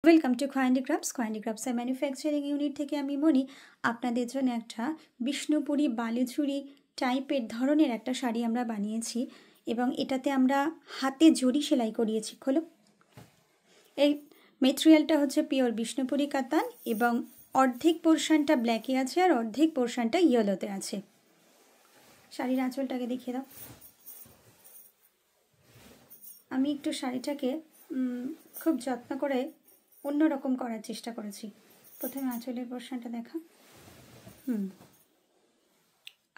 Welcome to খোয়াইন্ডিক্রাফটস manufacturing unit থেকে আমি মনি আপনাদের জন্য একটা বিষ্ণুপুরি বালুচুরি টাইপের ধরনের একটা শাড়ি আমরা বানিয়েছি এবং এটাতে আমরা হাতে জরি সেলাই করিয়েছি। খোলো। এই মেটেরিয়ালটা হচ্ছে পিওর বিষ্ণুপুরি কাতান এবং অর্ধেক পোর্শনটা ব্ল্যাকে আছে আর অর্ধেক পোর্শনটা ইয়েলোতে আছে। শাড়ির আঁচলটাকে দেখিয়ে দাও। আমি একটু শাড়িটাকে খুব যত্ন করে অন্যরকম করার চেষ্টা করেছি। প্রথমে আঁচলের পোর্শনটা দেখা।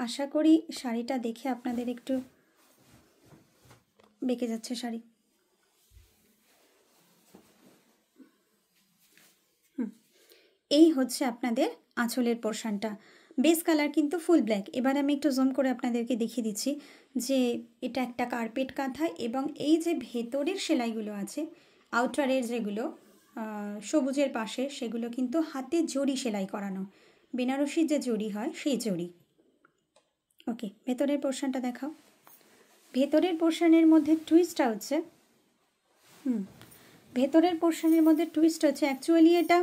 আশা করি শাড়িটা দেখে আপনাদের একটু বেঁকে যাচ্ছে শাড়ি। এই হচ্ছে আপনাদের আঁচলের পোর্শনটা। বেস কালার কিন্তু ফুল ব্ল্যাক। এবার আমি একটু জুম করে আপনাদেরকে দেখিয়ে দিচ্ছি যে এটা একটা কার্পেট কাঁথা এবং এই যে ভেতরের সেলাইগুলো আছে আউটারের যেগুলো সবুজের পাশে সেগুলো কিন্তু হাতে জরি সেলাই করানো, বেনারসির যে জরি হয় সেই জরি। ওকে, ভেতরের পোর্শনটা দেখাও। ভেতরের পোর্শনের মধ্যে টুইস্টটা হচ্ছে ভেতরের পোর্শনের মধ্যে টুইস্ট হচ্ছে অ্যাকচুয়ালি এটা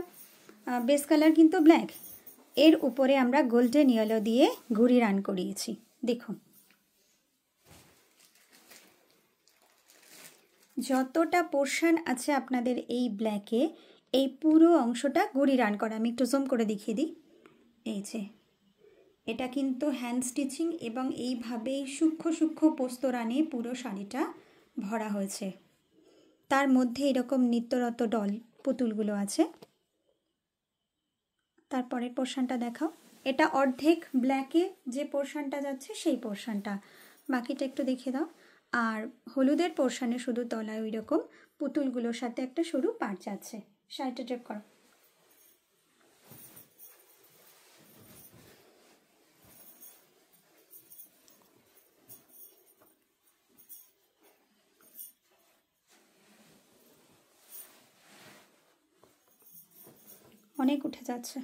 বেস কালার কিন্তু ব্ল্যাক, এর উপরে আমরা গোল্ডেন ইয়েলো দিয়ে ঘুড়ি রান করিয়েছি। দেখুন যতটা পোর্শন আছে আপনাদের এই ব্ল্যাকে, এই পুরো অংশটা ঘুড়ি রান করা। আমি একটু জুম করে দেখিয়ে দিই। এই যে এটা কিন্তু হ্যান্ড স্টিচিং এবং এইভাবেই সূক্ষ্ম সূক্ষ্ম পোস্ত রানে পুরো শাড়িটা ভরা হয়েছে। তার মধ্যে এরকম নিত্যরত ডল পুতুলগুলো আছে। তারপরের পোর্শনটা দেখাও। এটা অর্ধেক ব্ল্যাকে যে পোর্শনটা যাচ্ছে সেই পোর্শনটা, বাকিটা একটু দেখিয়ে দাও। আর হলুদের পোর্শনে শুধু তলায় ওই রকম পুতুলগুলোর সাথে একটা সরু পাড় যাচ্ছে। শাড়িটা ড্রেপ করো। অনেক উঠে যাচ্ছে।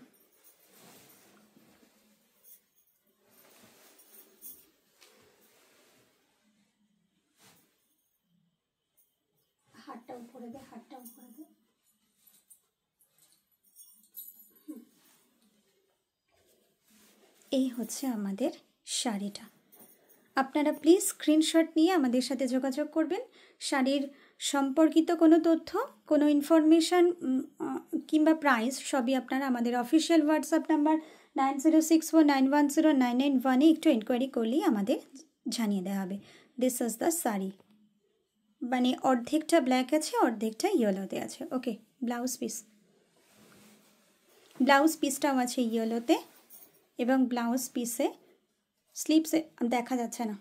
হাতটা উপরে দে, হাতটা উপরে দে। এই হচ্ছে আমাদের শাড়িটা। আপনারা প্লিজ স্ক্রিনশট নিয়ে আমাদের সাথে যোগাযোগ করবেন। শাড়ির সম্পর্কিত কোনো তথ্য, কোনো ইনফরমেশান কিংবা প্রাইস সবই আপনারা আমাদের অফিসিয়াল হোয়াটসঅ্যাপ নাম্বার 9064910991 একটু এনকোয়ারি করলেই আমাদের জানিয়ে দেওয়া হবে। দিস ইজ দ্য শাড়ি, মানে অর্ধেকটা ব্ল্যাক আছে অর্ধেকটা ইয়েলোতে আছে। ওকে, ব্লাউজ পিসটাও আছে ইয়েলোতে এবং ব্লাউজ পিসে স্লিপসে দেখা যাচ্ছে না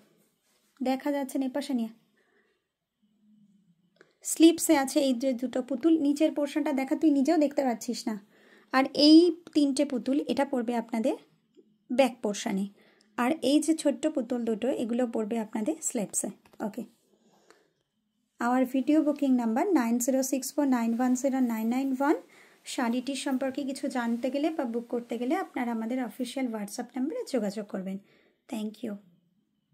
এপাশে নিয়ে স্লিপসে আছে এই যে দুটো পুতুল। নিচের পোর্শনটা দেখা, তুই নিজেও দেখতে পাচ্ছিস না। আর এই তিনটে পুতুল এটা পড়বে আপনাদের ব্যাক পোর্শনে, আর এই যে ছোট্ট পুতুল দুটো এগুলো পড়বে আপনাদের স্লিপসে। ওকে, আওয়ার ভিডিও বুকিং নাম্বার 9064910991। শাড়িটির সম্পর্কে কিছু জানতে গেলে বা বুক করতে গেলে আপনারা আমাদের অফিসিয়াল হোয়াটসঅ্যাপ নাম্বারে যোগাযোগ করবেন। Thank you.